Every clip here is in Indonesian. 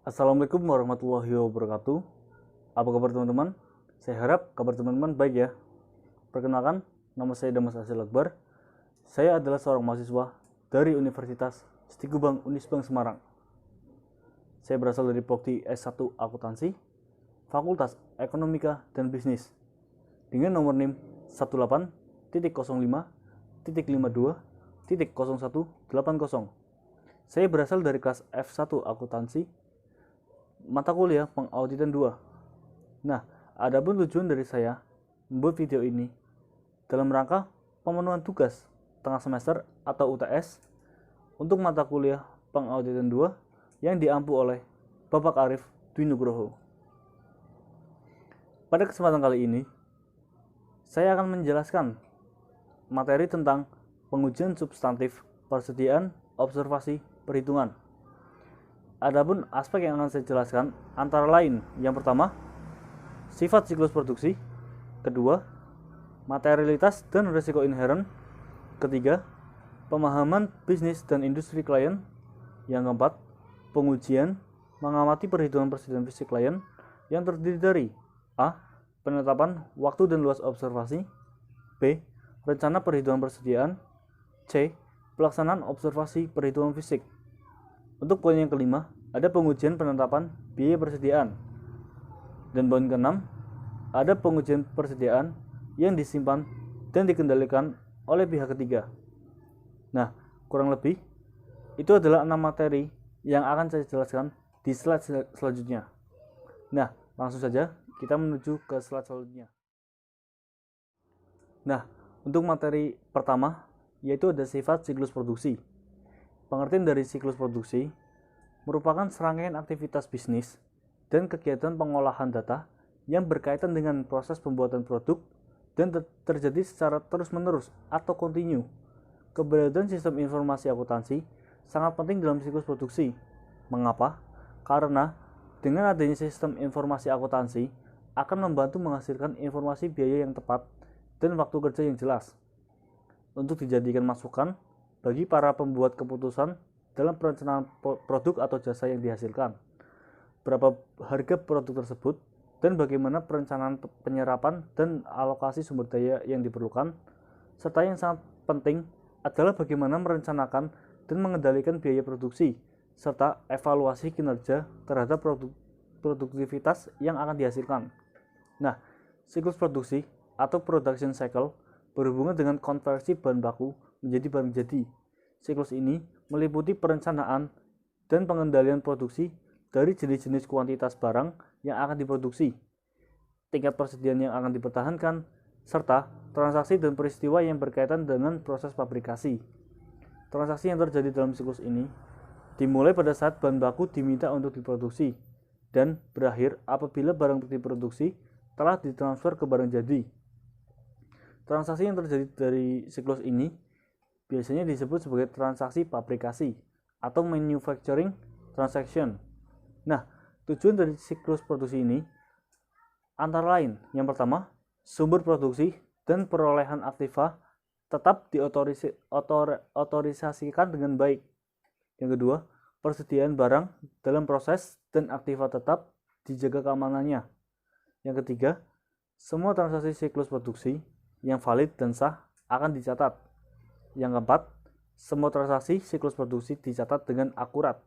Assalamualaikum warahmatullahi wabarakatuh. Apa kabar teman-teman? Saya harap kabar teman-teman baik ya. Perkenalkan, nama saya Damas Asil Akbar. Saya adalah seorang mahasiswa dari Universitas Stigubang Unisbank Semarang. Saya berasal dari Prodi S1 Akuntansi, Fakultas Ekonomika dan Bisnis, dengan nomor NIM 18.05.52.0180. Saya berasal dari kelas F1 Akuntansi, mata kuliah pengauditan 2. Nah, adapun tujuan dari saya membuat video ini dalam rangka pemenuhan tugas tengah semester atau UTS untuk mata kuliah pengauditan 2 yang diampu oleh Bapak Arif Dwi Nugroho. Pada kesempatan kali ini, saya akan menjelaskan materi tentang pengujian substantif persediaan, observasi, perhitungan. Adapun aspek yang akan saya jelaskan antara lain, yang pertama, sifat siklus produksi, kedua, materialitas dan risiko inheren, ketiga, pemahaman bisnis dan industri klien, yang keempat, pengujian mengamati perhitungan persediaan fisik klien yang terdiri dari A. Penetapan waktu dan luas observasi, B. Rencana perhitungan persediaan, C. Pelaksanaan observasi perhitungan fisik. Untuk poin yang kelima, ada pengujian penetapan biaya persediaan. Dan poin keenam, ada pengujian persediaan yang disimpan dan dikendalikan oleh pihak ketiga. Nah, kurang lebih, itu adalah 6 materi yang akan saya jelaskan di slide selanjutnya. Nah, langsung saja kita menuju ke slide selanjutnya. Nah, untuk materi pertama, yaitu ada sifat siklus produksi. Pengertian dari siklus produksi merupakan serangkaian aktivitas bisnis dan kegiatan pengolahan data yang berkaitan dengan proses pembuatan produk dan terjadi secara terus-menerus atau kontinu. Keberadaan sistem informasi akuntansi sangat penting dalam siklus produksi. Mengapa? Karena dengan adanya sistem informasi akuntansi akan membantu menghasilkan informasi biaya yang tepat dan waktu kerja yang jelas untuk dijadikan masukan bagi para pembuat keputusan dalam perencanaan produk atau jasa yang dihasilkan, berapa harga produk tersebut, dan bagaimana perencanaan penyerapan dan alokasi sumber daya yang diperlukan, serta yang sangat penting adalah bagaimana merencanakan dan mengendalikan biaya produksi, serta evaluasi kinerja terhadap produktivitas yang akan dihasilkan. Nah, siklus produksi atau production cycle berhubungan dengan konversi bahan baku menjadi barang jadi. Siklus ini meliputi perencanaan dan pengendalian produksi dari jenis-jenis kuantitas barang yang akan diproduksi, tingkat persediaan yang akan dipertahankan, serta transaksi dan peristiwa yang berkaitan dengan proses fabrikasi. Transaksi yang terjadi dalam siklus ini dimulai pada saat bahan baku diminta untuk diproduksi dan berakhir apabila barang diproduksi telah ditransfer ke barang jadi. Transaksi yang terjadi dari siklus ini biasanya disebut sebagai transaksi fabrikasi atau manufacturing transaction. Nah, tujuan dari siklus produksi ini antara lain, yang pertama, sumber produksi dan perolehan aktiva tetap diotorisasikan dengan baik. Yang kedua, persediaan barang dalam proses dan aktiva tetap dijaga keamanannya. Yang ketiga, semua transaksi siklus produksi yang valid dan sah akan dicatat. Yang keempat, semua transaksi siklus produksi dicatat dengan akurat.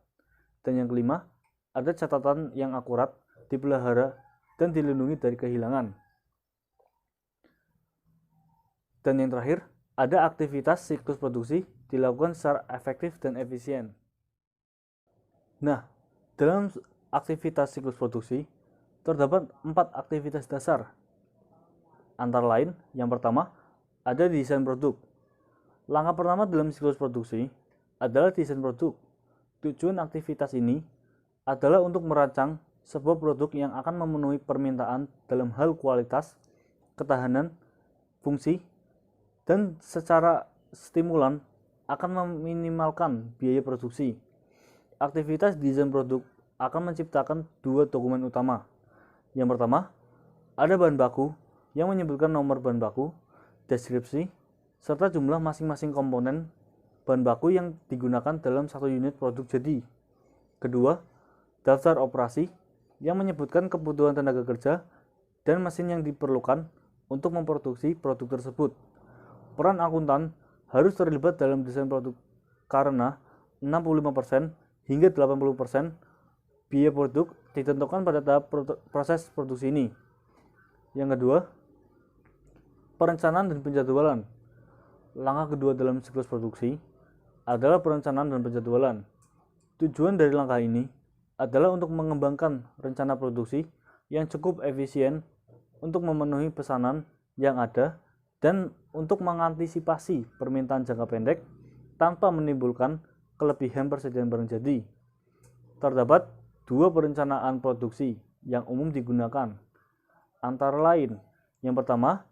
Dan yang kelima, ada catatan yang akurat, dipelihara, dan dilindungi dari kehilangan. Dan yang terakhir, ada aktivitas siklus produksi dilakukan secara efektif dan efisien. Nah, dalam aktivitas siklus produksi, terdapat 4 aktivitas dasar. Antara lain, yang pertama, ada desain produk. Langkah pertama dalam siklus produksi adalah desain produk. Tujuan aktivitas ini adalah untuk merancang sebuah produk yang akan memenuhi permintaan dalam hal kualitas, ketahanan, fungsi, dan secara stimulan akan meminimalkan biaya produksi. Aktivitas desain produk akan menciptakan 2 dokumen utama. Yang pertama, ada bahan baku yang menyebutkan nomor bahan baku, deskripsi, serta jumlah masing-masing komponen bahan baku yang digunakan dalam satu unit produk jadi. Kedua, daftar operasi yang menyebutkan kebutuhan tenaga kerja dan mesin yang diperlukan untuk memproduksi produk tersebut. Peran akuntan harus terlibat dalam desain produk karena 65% hingga 80% biaya produk ditentukan pada tahap proses produksi ini. Yang kedua, perencanaan dan penjadwalan. Langkah kedua dalam siklus produksi adalah perencanaan dan penjadwalan. Tujuan dari langkah ini adalah untuk mengembangkan rencana produksi yang cukup efisien untuk memenuhi pesanan yang ada dan untuk mengantisipasi permintaan jangka pendek tanpa menimbulkan kelebihan persediaan barang jadi. Terdapat dua perencanaan produksi yang umum digunakan, antara lain, yang pertama,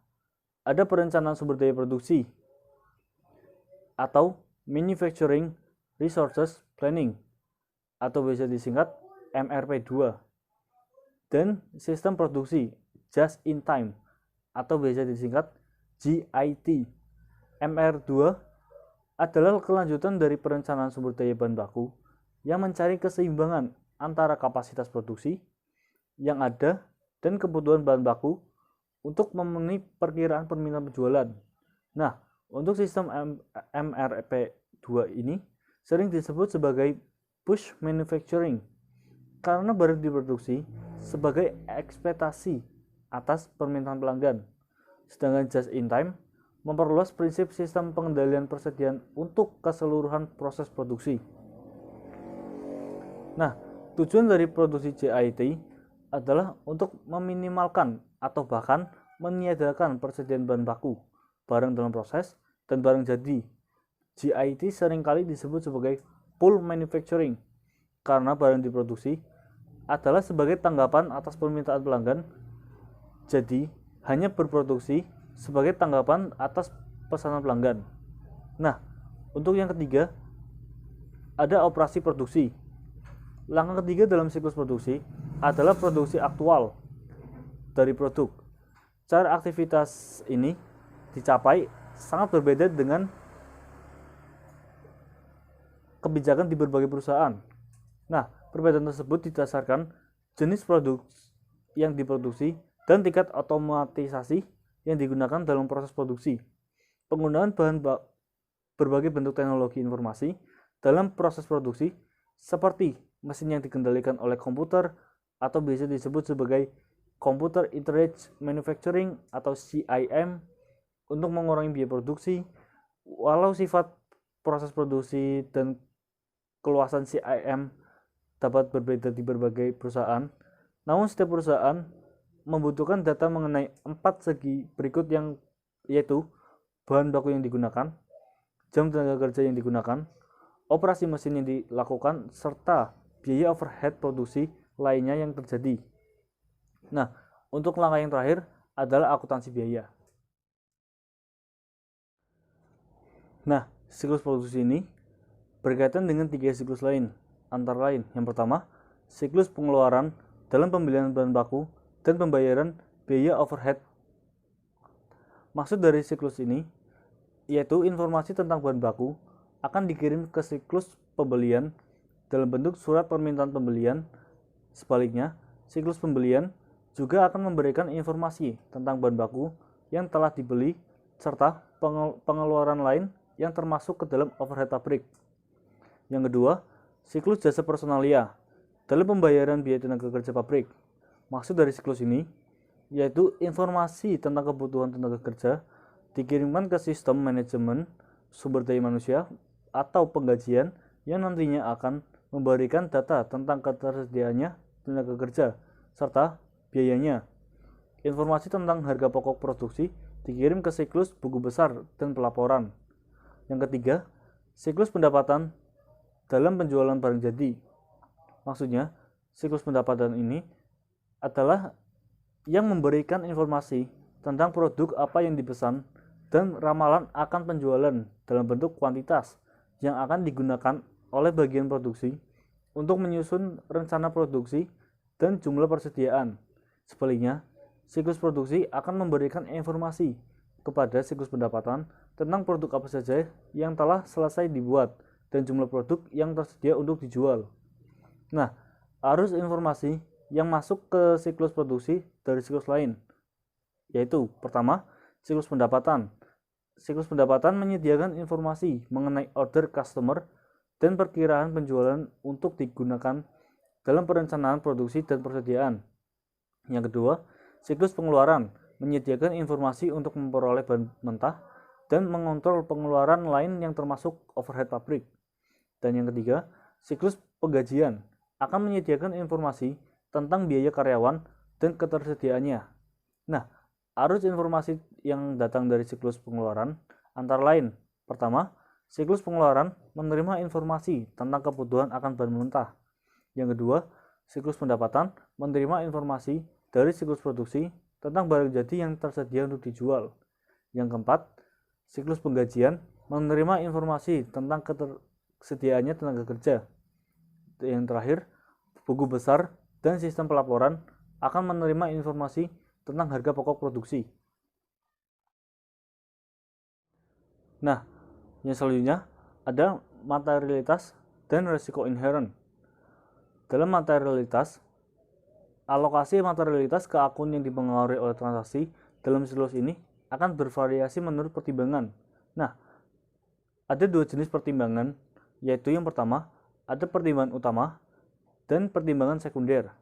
ada perencanaan sumber daya produksi atau Manufacturing Resources Planning atau bisa disingkat MRP2, dan sistem produksi Just in Time atau bisa disingkat JIT. MR2 adalah kelanjutan dari perencanaan sumber daya bahan baku yang mencari keseimbangan antara kapasitas produksi yang ada dan kebutuhan bahan baku untuk memenuhi perkiraan permintaan penjualan. Nah, untuk sistem MRP2 ini sering disebut sebagai push manufacturing karena barang diproduksi sebagai ekspektasi atas permintaan pelanggan. Sedangkan just in time memperluas prinsip sistem pengendalian persediaan untuk keseluruhan proses produksi. Nah, tujuan dari produksi JIT adalah untuk meminimalkan atau bahkan meniadakan persediaan bahan baku, barang dalam proses, dan barang jadi. JIT seringkali disebut sebagai pull manufacturing karena barang diproduksi adalah sebagai tanggapan atas permintaan pelanggan, jadi hanya berproduksi sebagai tanggapan atas pesanan pelanggan. Nah, untuk yang ketiga, ada operasi produksi. Langkah ketiga dalam siklus produksi adalah produksi aktual dari produk. Cara aktivitas ini dicapai sangat berbeda dengan kebijakan di berbagai perusahaan. Nah, perbedaan tersebut didasarkan jenis produk yang diproduksi dan tingkat otomatisasi yang digunakan dalam proses produksi. Penggunaan berbagai bentuk teknologi informasi dalam proses produksi seperti mesin yang dikendalikan oleh komputer atau bisa disebut sebagai Computer Aided Manufacturing atau CIM untuk mengurangi biaya produksi. Walau sifat proses produksi dan keluasan CIM dapat berbeda di berbagai perusahaan, namun setiap perusahaan membutuhkan data mengenai 4 segi berikut yaitu bahan baku yang digunakan, jam tenaga kerja yang digunakan, operasi mesin yang dilakukan, serta biaya overhead produksi lainnya yang terjadi. Nah, untuk langkah yang terakhir adalah akuntansi biaya. Nah, siklus produksi ini berkaitan dengan 3 siklus lain, antara lain yang pertama, siklus pengeluaran dalam pembelian bahan baku dan pembayaran biaya overhead. Maksud dari siklus ini yaitu informasi tentang bahan baku akan dikirim ke siklus pembelian dalam bentuk surat permintaan pembelian. Sebaliknya, siklus pembelian juga akan memberikan informasi tentang bahan baku yang telah dibeli serta pengeluaran lain yang termasuk ke dalam overhead pabrik. Yang kedua, siklus jasa personalia dalam pembayaran biaya tenaga kerja pabrik. Maksud dari siklus ini yaitu informasi tentang kebutuhan tenaga kerja dikirimkan ke sistem manajemen sumber daya manusia atau penggajian yang nantinya akan memberikan data tentang ketersediaannya tenaga kerja serta biayanya. Informasi tentang harga pokok produksi dikirim ke siklus buku besar dan pelaporan. Yang ketiga, siklus pendapatan dalam penjualan barang jadi. Maksudnya, siklus pendapatan ini adalah yang memberikan informasi tentang produk apa yang dipesan dan ramalan akan penjualan dalam bentuk kuantitas yang akan digunakan oleh bagian produksi untuk menyusun rencana produksi dan jumlah persediaan. Sebaliknya, siklus produksi akan memberikan informasi kepada siklus pendapatan tentang produk apa saja yang telah selesai dibuat dan jumlah produk yang tersedia untuk dijual. Nah, arus informasi yang masuk ke siklus produksi dari siklus lain, yaitu pertama, siklus pendapatan. Siklus pendapatan menyediakan informasi mengenai order customer dan perkiraan penjualan untuk digunakan dalam perencanaan produksi dan persediaan. Yang kedua, siklus pengeluaran menyediakan informasi untuk memperoleh bahan mentah dan mengontrol pengeluaran lain yang termasuk overhead pabrik. Dan yang ketiga, siklus penggajian akan menyediakan informasi tentang biaya karyawan dan ketersediaannya. Nah, arus informasi yang datang dari siklus pengeluaran antara lain, pertama, siklus pengeluaran menerima informasi tentang kebutuhan akan bahan mentah. Yang kedua, siklus pendapatan menerima informasi dari siklus produksi tentang barang jadi yang tersedia untuk dijual. Yang keempat, siklus penggajian menerima informasi tentang ketersediaannya tenaga kerja. Yang terakhir, buku besar dan sistem pelaporan akan menerima informasi tentang harga pokok produksi. Nah, yang selanjutnya ada materialitas dan resiko inherent. Dalam materialitas, alokasi materialitas ke akun yang dipengaruhi oleh transaksi dalam siklus ini akan bervariasi menurut pertimbangan. Nah, ada dua jenis pertimbangan, yaitu yang pertama, ada pertimbangan utama dan pertimbangan sekunder.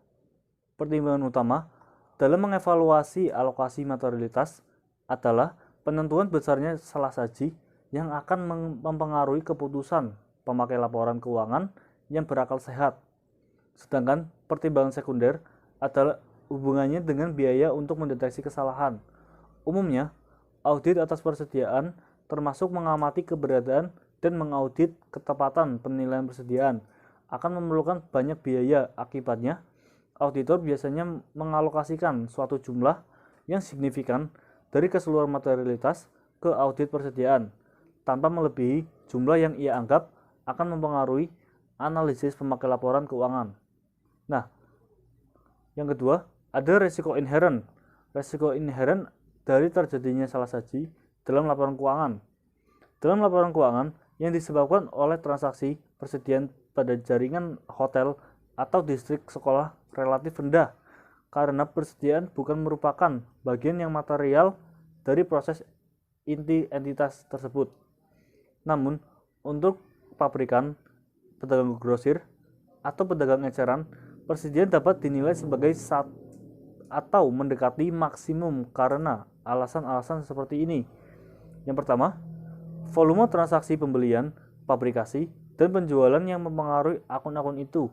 Pertimbangan utama dalam mengevaluasi alokasi materialitas adalah penentuan besarnya salah saji yang akan mempengaruhi keputusan pemakai laporan keuangan yang berakal sehat. Sedangkan pertimbangan sekunder adalah hubungannya dengan biaya untuk mendeteksi kesalahan. Umumnya, audit atas persediaan termasuk mengamati keberadaan dan mengaudit ketepatan penilaian persediaan akan memerlukan banyak biaya. Akibatnya, auditor biasanya mengalokasikan suatu jumlah yang signifikan dari keseluruhan materialitas ke audit persediaan tanpa melebihi jumlah yang ia anggap akan mempengaruhi analisis pemakai laporan keuangan. Nah, yang kedua, ada resiko inherent. Resiko inherent dari terjadinya salah saji dalam laporan keuangan. Dalam laporan keuangan yang disebabkan oleh transaksi persediaan pada jaringan hotel atau distrik sekolah relatif rendah karena persediaan bukan merupakan bagian yang material dari proses inti entitas tersebut. Namun, untuk pabrikan, pedagang grosir, atau pedagang eceran, persediaan dapat dinilai sebagai atau mendekati maksimum karena alasan-alasan seperti ini. Yang pertama, volume transaksi pembelian, fabrikasi, dan penjualan yang mempengaruhi akun-akun itu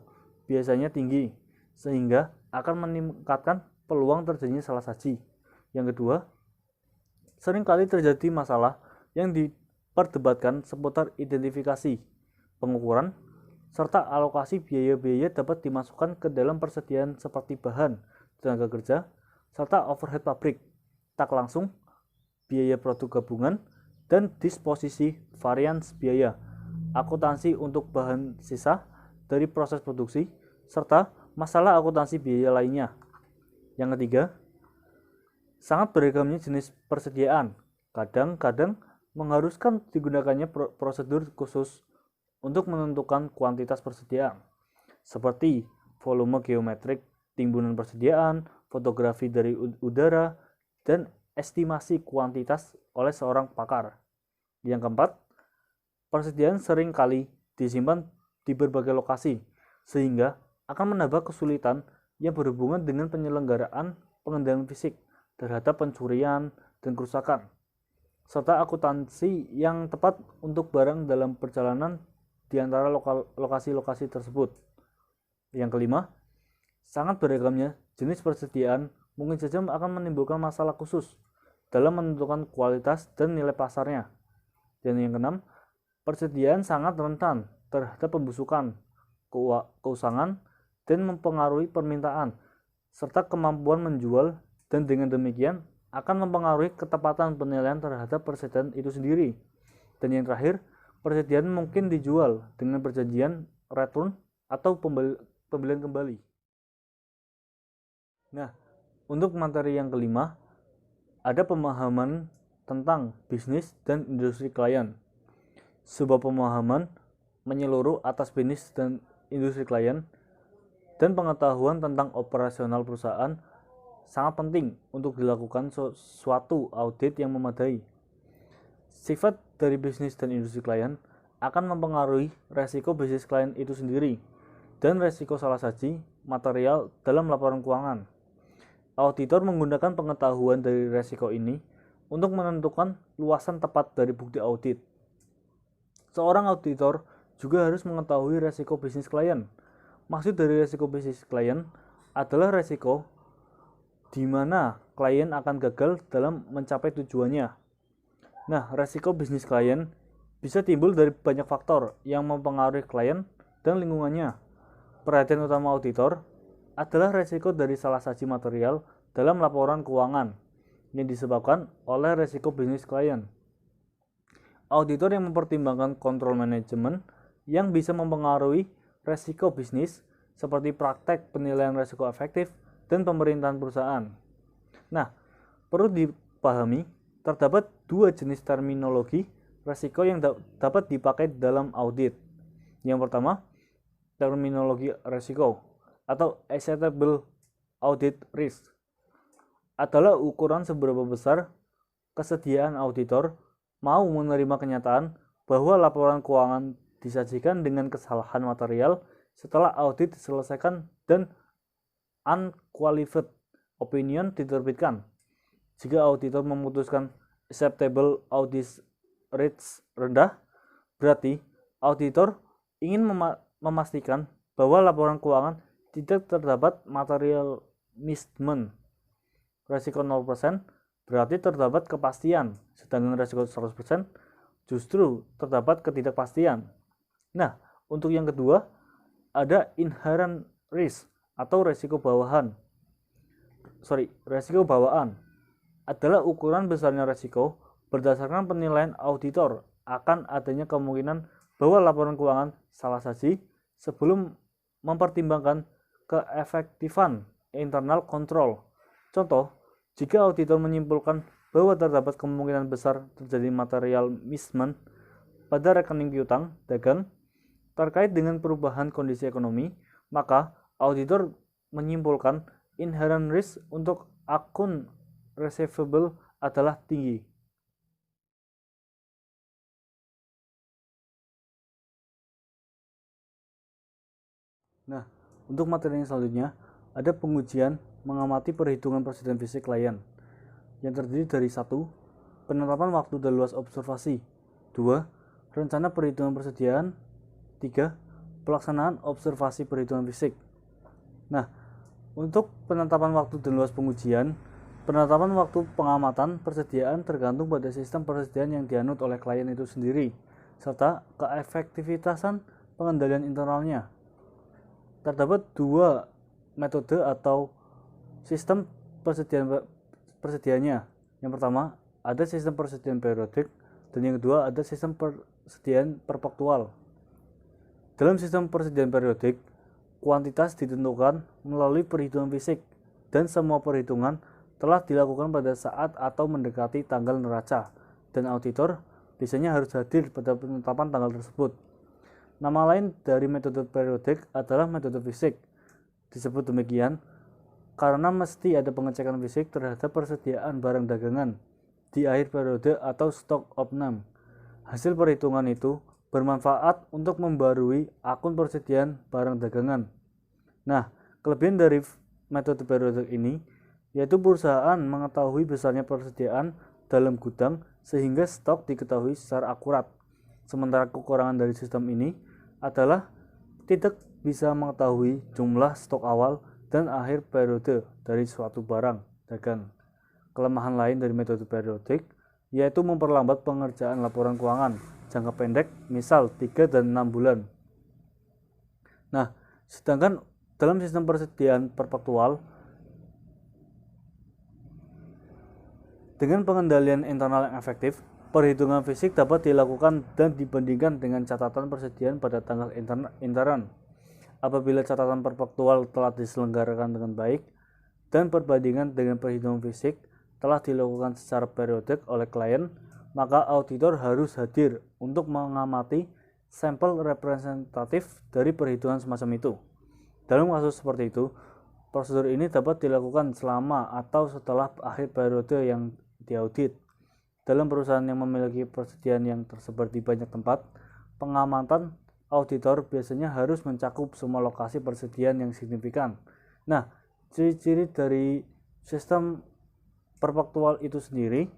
biasanya tinggi, sehingga akan meningkatkan peluang terjadinya salah saji. Yang kedua, seringkali terjadi masalah yang diperdebatkan seputar identifikasi, pengukuran, serta alokasi biaya-biaya dapat dimasukkan ke dalam persediaan seperti bahan, tenaga kerja, serta overhead pabrik, tak langsung, biaya produk gabungan, dan disposisi varians biaya, akuntansi untuk bahan sisa dari proses produksi, serta masalah akuntansi biaya lainnya. Yang ketiga, sangat beragamnya jenis persediaan, kadang-kadang mengharuskan digunakannya prosedur khusus untuk menentukan kuantitas persediaan, seperti volume geometrik timbunan persediaan, fotografi dari udara, dan estimasi kuantitas oleh seorang pakar. Yang keempat, persediaan sering kali disimpan di berbagai lokasi, sehingga akan menambah kesulitan yang berhubungan dengan penyelenggaraan pengendalian fisik terhadap pencurian dan kerusakan, serta akuntansi yang tepat untuk barang dalam perjalanan di antara lokasi-lokasi tersebut. Yang kelima, sangat beragamnya jenis persediaan mungkin saja akan menimbulkan masalah khusus dalam menentukan kualitas dan nilai pasarnya. Dan yang keenam, persediaan sangat rentan terhadap pembusukan, keusangan, dan mempengaruhi permintaan, serta kemampuan menjual, dan dengan demikian akan mempengaruhi ketepatan penilaian terhadap persediaan itu sendiri. Dan yang terakhir, persediaan mungkin dijual dengan perjanjian return atau pembelian kembali. Nah, untuk materi yang kelima, ada pemahaman tentang bisnis dan industri klien. Sebuah pemahaman menyeluruh atas bisnis dan industri klien dan pengetahuan tentang operasional perusahaan sangat penting untuk dilakukan suatu audit yang memadai. Sifat dari bisnis dan industri klien akan mempengaruhi resiko bisnis klien itu sendiri dan resiko salah saji material dalam laporan keuangan. Auditor menggunakan pengetahuan dari resiko ini untuk menentukan luasan tepat dari bukti audit. Seorang auditor juga harus mengetahui resiko bisnis klien. Maksud dari resiko bisnis klien adalah resiko di mana klien akan gagal dalam mencapai tujuannya. Nah, resiko bisnis klien bisa timbul dari banyak faktor yang mempengaruhi klien dan lingkungannya. Perhatian utama auditor adalah resiko dari salah saji material dalam laporan keuangan yang disebabkan oleh resiko bisnis klien. Auditor yang mempertimbangkan kontrol manajemen yang bisa mempengaruhi resiko bisnis seperti praktek penilaian resiko efektif dan pemerintahan perusahaan. Nah, perlu dipahami, terdapat dua jenis terminologi resiko yang dapat dipakai dalam audit. Yang pertama, terminologi resiko atau acceptable audit risk adalah ukuran seberapa besar kesediaan auditor mau menerima kenyataan bahwa laporan keuangan disajikan dengan kesalahan material setelah audit diselesaikan dan unqualified opinion diterbitkan. Jika auditor memutuskan acceptable audit risk rendah, berarti auditor ingin memastikan bahwa laporan keuangan tidak terdapat material mismatch. Resiko 0% berarti terdapat kepastian, sedangkan resiko 100% justru terdapat ketidakpastian. Nah, untuk yang kedua, ada inherent risk atau resiko bawaan. Resiko bawaan adalah ukuran besarnya resiko berdasarkan penilaian auditor akan adanya kemungkinan bahwa laporan keuangan salah saji sebelum mempertimbangkan keefektifan internal control. Contoh, jika auditor menyimpulkan bahwa terdapat kemungkinan besar terjadi material mismatch pada rekening piutang dagang terkait dengan perubahan kondisi ekonomi, maka auditor menyimpulkan inherent risk untuk akun receivable adalah tinggi. Nah, untuk materi yang selanjutnya, ada pengujian mengamati perhitungan persediaan fisik klien yang terdiri dari 1. Penetapan waktu dan luas observasi. 2. Rencana perhitungan persediaan. 3. Pelaksanaan observasi perhitungan fisik. Nah, untuk penetapan waktu dan luas pengujian, penetapan waktu pengamatan persediaan tergantung pada sistem persediaan yang dianut oleh klien itu sendiri, serta keefektivitasan pengendalian internalnya. Terdapat dua metode atau sistem persediaannya. Yang pertama, ada sistem persediaan periodik, dan yang kedua ada sistem persediaan perpaktual. Dalam sistem persediaan periodik, kuantitas ditentukan melalui perhitungan fisik dan semua perhitungan telah dilakukan pada saat atau mendekati tanggal neraca, dan auditor biasanya harus hadir pada penetapan tanggal tersebut. Nama lain dari metode periodik adalah metode fisik. Disebut demikian karena mesti ada pengecekan fisik terhadap persediaan barang dagangan di akhir periode atau stock of name. Hasil perhitungan itu bermanfaat untuk membarui akun persediaan barang dagangan. Nah, kelebihan dari metode periodik ini yaitu perusahaan mengetahui besarnya persediaan dalam gudang sehingga stok diketahui secara akurat. Sementara kekurangan dari sistem ini adalah tidak bisa mengetahui jumlah stok awal dan akhir periode dari suatu barang dagang. Kelemahan lain dari metode periodik yaitu memperlambat pengerjaan laporan keuangan jangka pendek, misal 3 dan 6 bulan. Nah, sedangkan dalam sistem persediaan perpaktual, dengan pengendalian internal yang efektif, perhitungan fisik dapat dilakukan dan dibandingkan dengan catatan persediaan pada tanggal intern. Apabila catatan perpaktual telah diselenggarakan dengan baik dan perbandingan dengan perhitungan fisik telah dilakukan secara periodik oleh klien, maka auditor harus hadir untuk mengamati sampel representatif dari perhitungan semacam itu. Dalam kasus seperti itu, prosedur ini dapat dilakukan selama atau setelah akhir periode yang diaudit. Dalam perusahaan yang memiliki persediaan yang tersebar di banyak tempat, pengamatan auditor biasanya harus mencakup semua lokasi persediaan yang signifikan. Nah, ciri-ciri dari sistem perpaktual itu sendiri,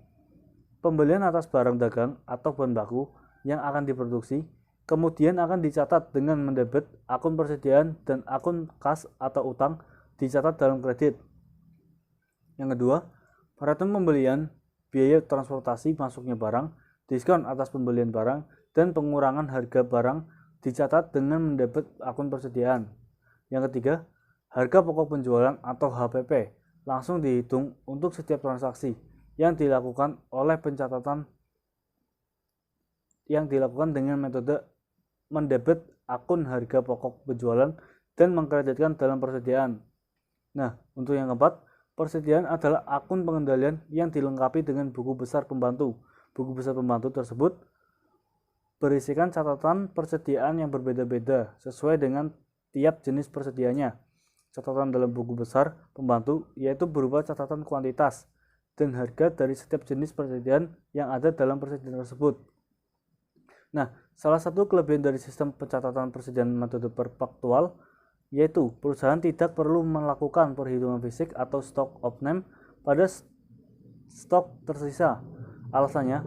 pembelian atas barang dagang atau bahan baku yang akan diproduksi kemudian akan dicatat dengan mendebit akun persediaan dan akun kas atau utang dicatat dalam kredit. Yang kedua, perhitungan pembelian, biaya transportasi masuknya barang, diskon atas pembelian barang, dan pengurangan harga barang dicatat dengan mendebit akun persediaan. Yang ketiga, harga pokok penjualan atau HPP langsung dihitung untuk setiap transaksi yang dilakukan dengan metode mendebit akun harga pokok penjualan dan mengkreditkan dalam persediaan. Nah, untuk yang keempat, persediaan adalah akun pengendalian yang dilengkapi dengan buku besar pembantu. Buku besar pembantu tersebut berisikan catatan persediaan yang berbeda-beda sesuai dengan tiap jenis persediaannya. Catatan dalam buku besar pembantu yaitu berupa catatan kuantitas dan harga dari setiap jenis persediaan yang ada dalam persediaan tersebut. Nah, salah satu kelebihan dari sistem pencatatan persediaan metode perpaktual yaitu perusahaan tidak perlu melakukan perhitungan fisik atau stock of name pada stok tersisa. Alasannya,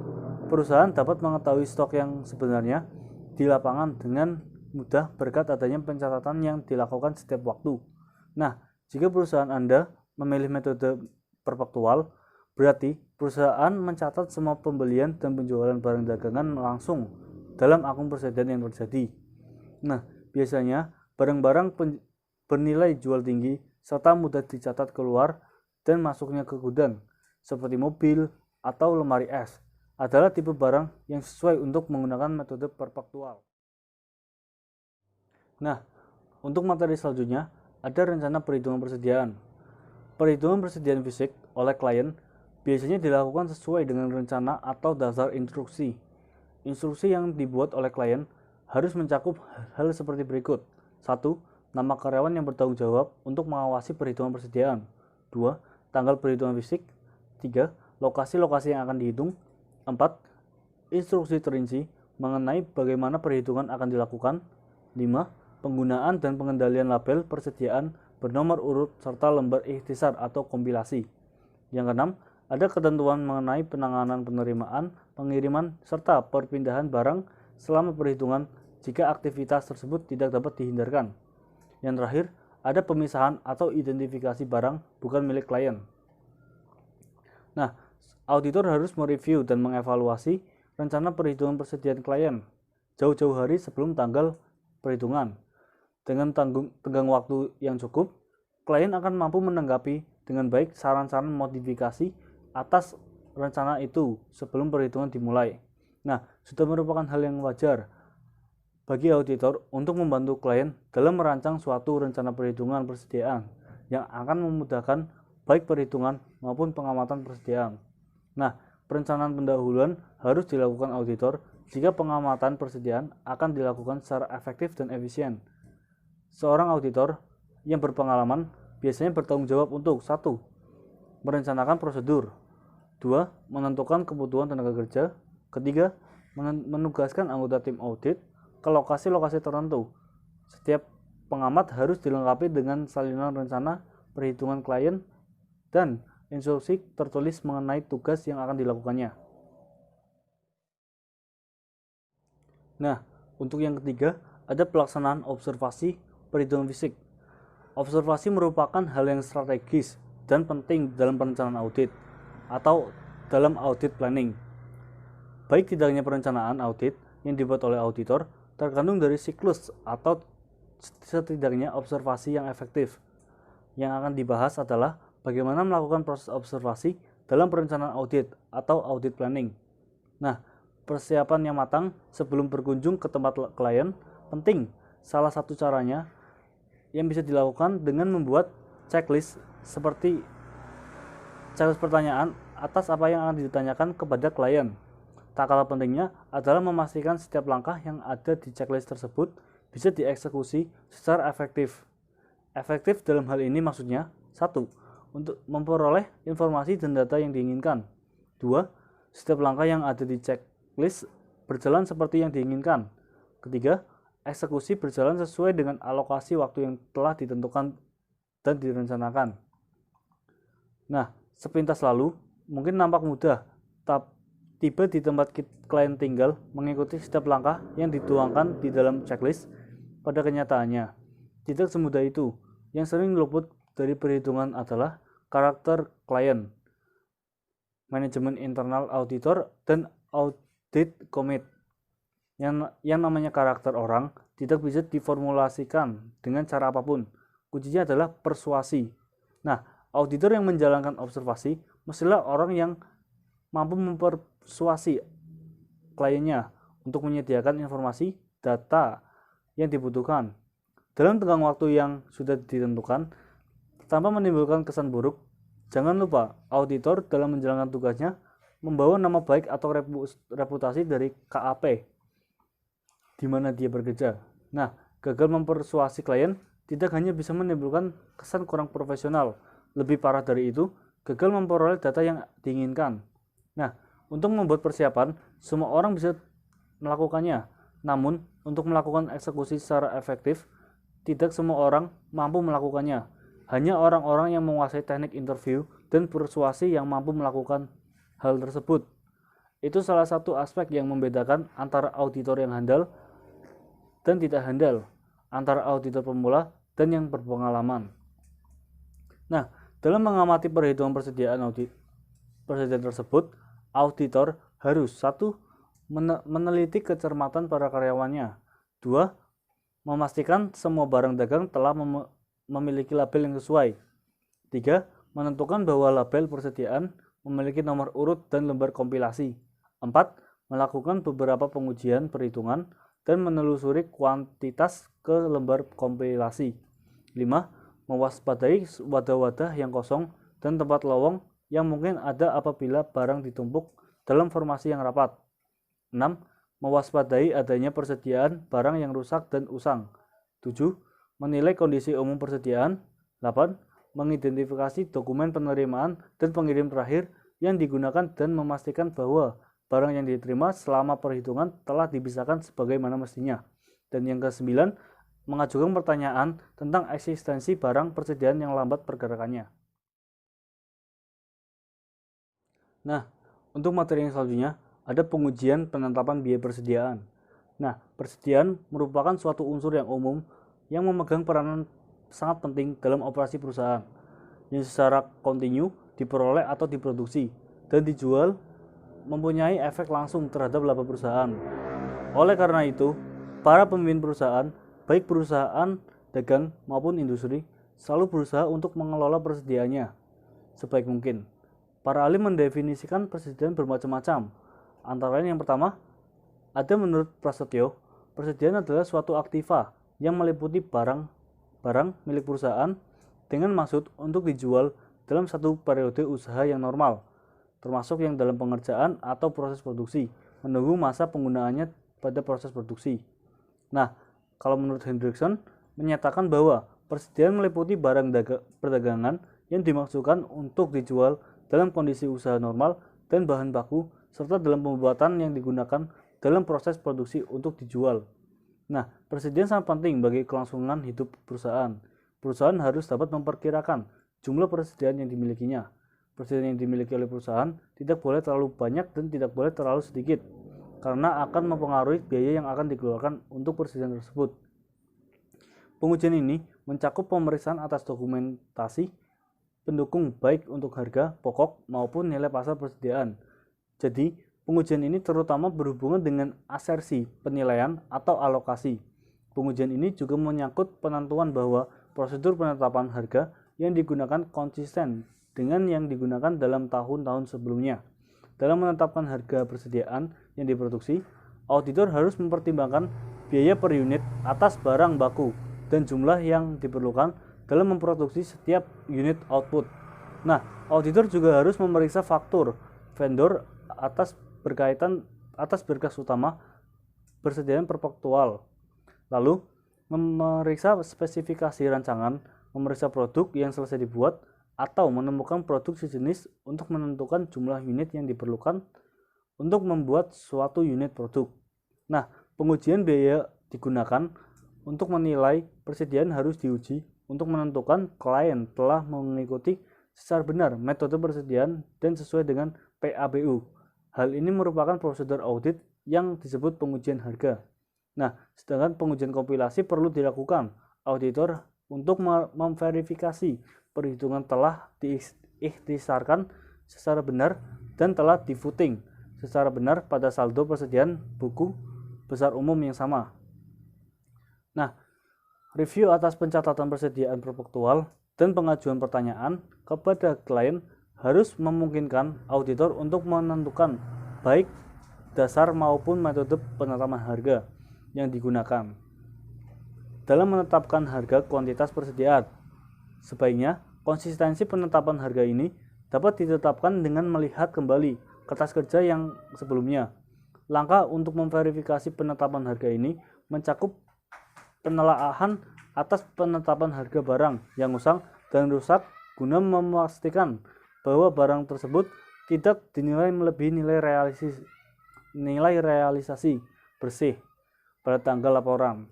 perusahaan dapat mengetahui stok yang sebenarnya di lapangan dengan mudah berkat adanya pencatatan yang dilakukan setiap waktu. Nah, jika perusahaan Anda memilih metode perpaktual, berarti perusahaan mencatat semua pembelian dan penjualan barang dagangan langsung dalam akun persediaan yang terjadi. Nah, biasanya barang-barang bernilai jual tinggi serta mudah dicatat keluar dan masuknya ke gudang, seperti mobil atau lemari es, adalah tipe barang yang sesuai untuk menggunakan metode perpaktual. Nah, untuk materi selanjutnya, ada rencana perhitungan persediaan. Perhitungan persediaan fisik oleh klien biasanya dilakukan sesuai dengan rencana atau dasar instruksi. Instruksi yang dibuat oleh klien harus mencakup hal seperti berikut. 1. Nama karyawan yang bertanggung jawab untuk mengawasi perhitungan persediaan. 2. Tanggal perhitungan fisik. 3. Lokasi-lokasi yang akan dihitung. 4. Instruksi terinci mengenai bagaimana perhitungan akan dilakukan. 5. Penggunaan dan pengendalian label persediaan bernomor urut serta lembar ikhtisar atau kompilasi. Yang keenam, ada ketentuan mengenai penanganan penerimaan, pengiriman, serta perpindahan barang selama perhitungan jika aktivitas tersebut tidak dapat dihindarkan. Yang terakhir, ada pemisahan atau identifikasi barang bukan milik klien. Nah, auditor harus mereview dan mengevaluasi rencana perhitungan persediaan klien jauh-jauh hari sebelum tanggal perhitungan. Dengan tenggang waktu yang cukup, klien akan mampu menanggapi dengan baik saran-saran modifikasi atas rencana itu sebelum perhitungan dimulai. Nah, sudah merupakan hal yang wajar bagi auditor untuk membantu klien dalam merancang suatu rencana perhitungan persediaan yang akan memudahkan baik perhitungan maupun pengamatan persediaan. Nah, perencanaan pendahuluan harus dilakukan auditor jika pengamatan persediaan akan dilakukan secara efektif dan efisien. Seorang auditor yang berpengalaman biasanya bertanggung jawab untuk 1. Merencanakan prosedur. 2. Menentukan kebutuhan tenaga kerja. 3. Menugaskan anggota tim audit ke lokasi-lokasi tertentu. Setiap pengamat harus dilengkapi dengan salinan rencana perhitungan klien dan instruksi tertulis mengenai tugas yang akan dilakukannya. Nah, untuk yang ketiga, ada pelaksanaan observasi perhitungan fisik. Observasi merupakan hal yang strategis dan penting dalam perencanaan audit atau dalam audit planning. Baik tidak hanya perencanaan audit yang dibuat oleh auditor, tergantung dari siklus atau setidaknya observasi yang efektif. Yang akan dibahas adalah bagaimana melakukan proses observasi dalam perencanaan audit atau audit planning. Nah, persiapan yang matang sebelum berkunjung ke tempat klien penting. Salah satu caranya yang bisa dilakukan dengan membuat checklist seperti checklist pertanyaan atas apa yang akan ditanyakan kepada klien. Tak kalah pentingnya adalah memastikan setiap langkah yang ada di checklist tersebut bisa dieksekusi secara efektif. Efektif dalam hal ini maksudnya 1. Untuk memperoleh informasi dan data yang diinginkan. 2. Setiap langkah yang ada di checklist berjalan seperti yang diinginkan. Ketiga, eksekusi berjalan sesuai dengan alokasi waktu yang telah ditentukan dan direncanakan. Nah, sepintas lalu, mungkin nampak mudah, tiba di tempat klien tinggal mengikuti setiap langkah yang dituangkan di dalam checklist. Pada kenyataannya, tidak semudah itu. Yang sering luput dari perhitungan adalah karakter klien, manajemen internal auditor, dan audit commit. Yang namanya karakter orang tidak bisa diformulasikan dengan cara apapun. Kuncinya adalah persuasi. Nah, auditor yang menjalankan observasi mestilah orang yang mampu mempersuasi kliennya untuk menyediakan informasi data yang dibutuhkan dalam tenggang waktu yang sudah ditentukan tanpa menimbulkan kesan buruk. Jangan lupa, auditor dalam menjalankan tugasnya membawa nama baik atau reputasi dari KAP di mana dia bekerja. Nah, gagal mempersuasi klien tidak hanya bisa menimbulkan kesan kurang profesional, lebih parah dari itu, gagal memperoleh data yang diinginkan. Nah, untuk membuat persiapan, semua orang bisa melakukannya. Namun, untuk melakukan eksekusi secara efektif, tidak semua orang mampu melakukannya. Hanya orang-orang yang menguasai teknik interview dan persuasi yang mampu melakukan hal tersebut. Itu salah satu aspek yang membedakan antara auditor yang handal dan tidak handal, antara auditor pemula dan yang berpengalaman. Nah, dalam mengamati perhitungan persediaan tersebut, auditor harus 1. Meneliti kecermatan para karyawannya. 2. Memastikan semua barang dagang telah memiliki label yang sesuai. 3. Menentukan bahwa label persediaan memiliki nomor urut dan lembar kompilasi. 4. Melakukan beberapa pengujian perhitungan dan menelusuri kuantitas ke lembar kompilasi. 5. Mewaspadai wadah-wadah yang kosong dan tempat lowong yang mungkin ada apabila barang ditumpuk dalam formasi yang rapat. 6. Mewaspadai adanya persediaan barang yang rusak dan usang. 7. Menilai kondisi umum persediaan. 8. Mengidentifikasi dokumen penerimaan dan pengirim terakhir yang digunakan dan memastikan bahwa barang yang diterima selama perhitungan telah dipisahkan sebagaimana mestinya. Dan yang ke-9, mengajukan pertanyaan tentang eksistensi barang persediaan yang lambat pergerakannya. Nah, untuk materi yang selanjutnya, ada pengujian penetapan biaya persediaan. Nah, persediaan merupakan suatu unsur yang umum yang memegang peranan sangat penting dalam operasi perusahaan, yang secara kontinu diperoleh atau diproduksi dan dijual mempunyai efek langsung terhadap laba perusahaan. Oleh karena itu, para pemimpin perusahaan, baik perusahaan dagang maupun industri, selalu berusaha untuk mengelola persediaannya sebaik mungkin. Para ahli mendefinisikan persediaan bermacam-macam. Antara lain yang pertama, ada menurut Prasetyo, persediaan adalah suatu aktiva yang meliputi barang milik perusahaan dengan maksud untuk dijual dalam satu periode usaha yang normal, termasuk yang dalam pengerjaan atau proses produksi, menunggu masa penggunaannya pada proses produksi. Nah, kalau menurut Hendrickson, menyatakan bahwa persediaan meliputi barang perdagangan yang dimaksudkan untuk dijual dalam kondisi usaha normal dan bahan baku serta dalam pembuatan yang digunakan dalam proses produksi untuk dijual. Nah, persediaan sangat penting bagi kelangsungan hidup perusahaan. Perusahaan harus dapat memperkirakan jumlah persediaan yang dimilikinya. Persediaan yang dimiliki oleh perusahaan tidak boleh terlalu banyak dan tidak boleh terlalu sedikit, karena akan mempengaruhi biaya yang akan dikeluarkan untuk persediaan tersebut. Pengujian ini mencakup pemeriksaan atas dokumentasi pendukung baik untuk harga pokok maupun nilai pasar persediaan. Jadi, pengujian ini terutama berhubungan dengan asersi, penilaian, atau alokasi. Pengujian ini juga menyangkut penentuan bahwa prosedur penetapan harga yang digunakan konsisten dengan yang digunakan dalam tahun-tahun sebelumnya. Dalam menetapkan harga persediaan yang diproduksi, auditor harus mempertimbangkan biaya per unit atas barang baku dan jumlah yang diperlukan dalam memproduksi setiap unit output. Nah, auditor juga harus memeriksa faktur vendor atas berkas utama persediaan perpaktual, lalu memeriksa spesifikasi rancangan memeriksa produk yang selesai dibuat, atau menemukan produk sejenis untuk menentukan jumlah unit yang diperlukan untuk membuat suatu unit produk. Nah, pengujian biaya digunakan untuk menilai persediaan harus diuji untuk menentukan klien telah mengikuti secara benar metode persediaan dan sesuai dengan PABU. Hal ini merupakan prosedur audit yang disebut pengujian harga. Nah, sedangkan pengujian kompilasi perlu dilakukan auditor untuk memverifikasi perhitungan telah diikhtisarkan secara benar dan telah di-footing secara benar pada saldo persediaan buku besar umum yang sama. Nah, review atas pencatatan persediaan prospektual dan pengajuan pertanyaan kepada klien harus memungkinkan auditor untuk menentukan baik dasar maupun metode penetapan harga yang digunakan dalam menetapkan harga kuantitas persediaan. Sebaiknya konsistensi penetapan harga ini dapat ditetapkan dengan melihat kembali kertas kerja yang sebelumnya. Langkah untuk memverifikasi penetapan harga ini mencakup penelaahan atas penetapan harga barang yang usang dan rusak guna memastikan bahwa barang tersebut tidak dinilai melebihi nilai realisasi bersih pada tanggal laporan.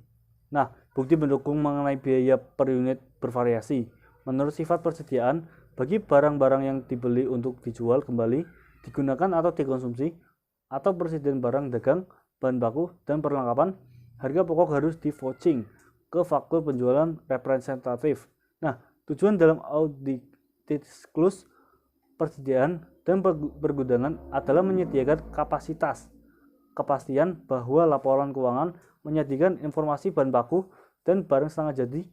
Nah, bukti pendukung mengenai biaya per unit bervariasi. Menurut sifat persediaan, bagi barang-barang yang dibeli untuk dijual kembali, digunakan atau dikonsumsi, atau persediaan barang dagang, bahan baku, dan perlengkapan, harga pokok harus di-vouching ke faktur penjualan representatif. Nah, tujuan dalam audit siklus persediaan dan pergudangan adalah menyediakan kepastian bahwa laporan keuangan menyajikan informasi bahan baku dan barang setengah jadi,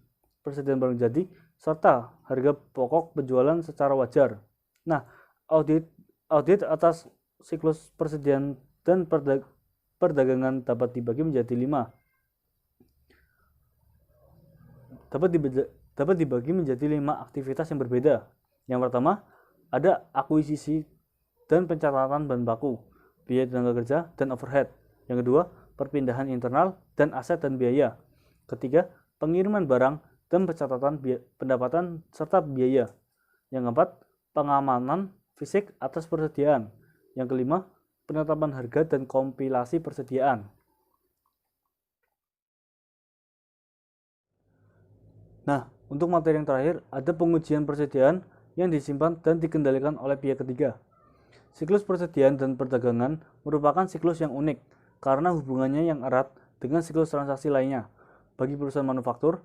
persediaan barang jadi, serta harga pokok penjualan secara wajar. Nah, audit atas siklus persediaan dan perdagangan dapat dibagi menjadi 5. Dapat dibagi menjadi 5 aktivitas yang berbeda. Yang pertama, ada akuisisi dan pencatatan bahan baku, biaya tenaga kerja dan overhead. Yang kedua, perpindahan internal dan aset dan biaya. Ketiga, pengiriman barang dan pencatatan pendapatan serta biaya. Yang keempat, pengamanan fisik atas persediaan. Yang kelima, penetapan harga dan kompilasi persediaan. Nah, untuk materi yang terakhir, ada pengujian persediaan yang disimpan dan dikendalikan oleh pihak ketiga. Siklus persediaan dan perdagangan merupakan siklus yang unik karena hubungannya yang erat dengan siklus transaksi lainnya. Bagi perusahaan manufaktur,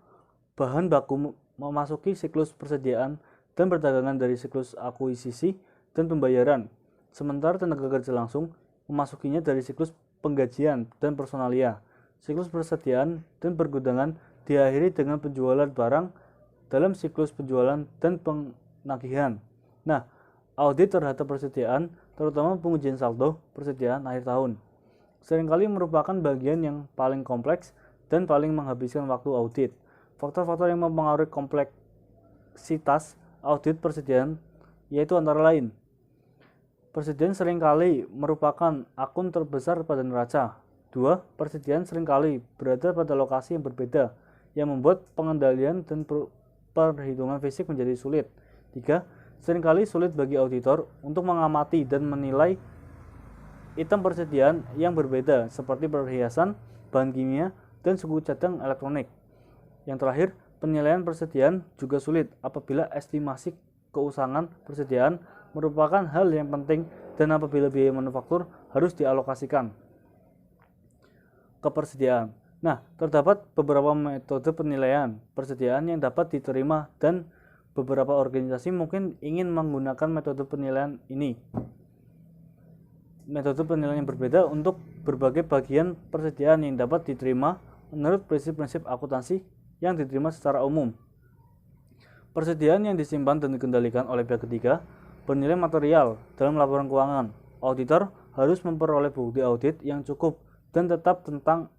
bahan baku memasuki siklus persediaan dan perdagangan dari siklus akuisisi dan pembayaran, sementara tenaga kerja langsung memasukinya dari siklus penggajian dan personalia. Siklus persediaan dan pergudangan diakhiri dengan penjualan barang dalam siklus penjualan dan penagihan. Nah, audit terhadap persediaan, terutama pengujian saldo persediaan akhir tahun, seringkali merupakan bagian yang paling kompleks dan paling menghabiskan waktu audit. Faktor-faktor yang mempengaruhi kompleksitas audit persediaan yaitu antara lain: persediaan seringkali merupakan akun terbesar pada neraca. 2. Persediaan seringkali berada pada lokasi yang berbeda, yang membuat pengendalian dan perhitungan fisik menjadi sulit. 3. Seringkali sulit bagi auditor untuk mengamati dan menilai item persediaan yang berbeda seperti perhiasan, bahan kimia, dan suku cadang elektronik. Yang terakhir, penilaian persediaan juga sulit apabila estimasi keusangan persediaan merupakan hal yang penting dan apabila biaya manufaktur harus dialokasikan ke persediaan. Nah, terdapat beberapa metode penilaian persediaan yang dapat diterima dan beberapa organisasi mungkin ingin menggunakan metode penilaian ini. Metode penilaian yang berbeda untuk berbagai bagian persediaan yang dapat diterima menurut prinsip-prinsip akuntansi yang diterima secara umum. Persediaan yang disimpan dan dikendalikan oleh pihak ketiga bernilai material dalam laporan keuangan. Auditor harus memperoleh bukti audit yang cukup dan tetap tentang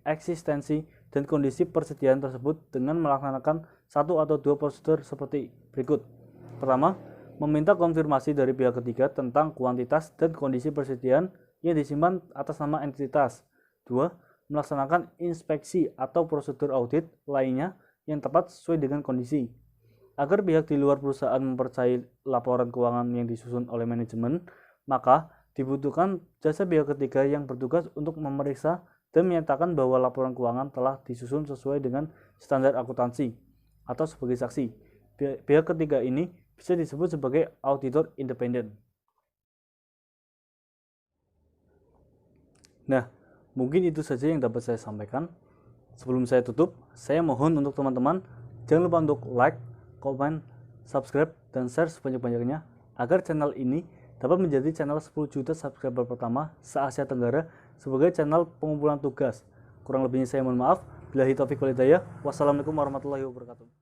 eksistensi dan kondisi persediaan tersebut dengan melaksanakan 1 atau 2 prosedur seperti berikut. Pertama, meminta konfirmasi dari pihak ketiga tentang kuantitas dan kondisi persediaan yang disimpan atas nama entitas. 2. Melaksanakan inspeksi atau prosedur audit lainnya yang tepat sesuai dengan kondisi. Agar pihak di luar perusahaan mempercayai laporan keuangan yang disusun oleh manajemen, maka dibutuhkan jasa pihak ketiga yang bertugas untuk memeriksa dan menyatakan bahwa laporan keuangan telah disusun sesuai dengan standar akuntansi atau sebagai saksi. Pihak ketiga ini bisa disebut sebagai auditor independen. Nah, mungkin itu saja yang dapat saya sampaikan. Sebelum saya tutup, saya mohon untuk teman-teman jangan lupa untuk like, komen, subscribe, dan share sebanyak-banyaknya agar channel ini dapat menjadi channel 10 juta subscriber pertama se-Asia Tenggara sebagai channel pengumpulan tugas. Kurang lebihnya saya mohon maaf. Billahi taufiq wal hidayah. Wassalamualaikum warahmatullahi wabarakatuh.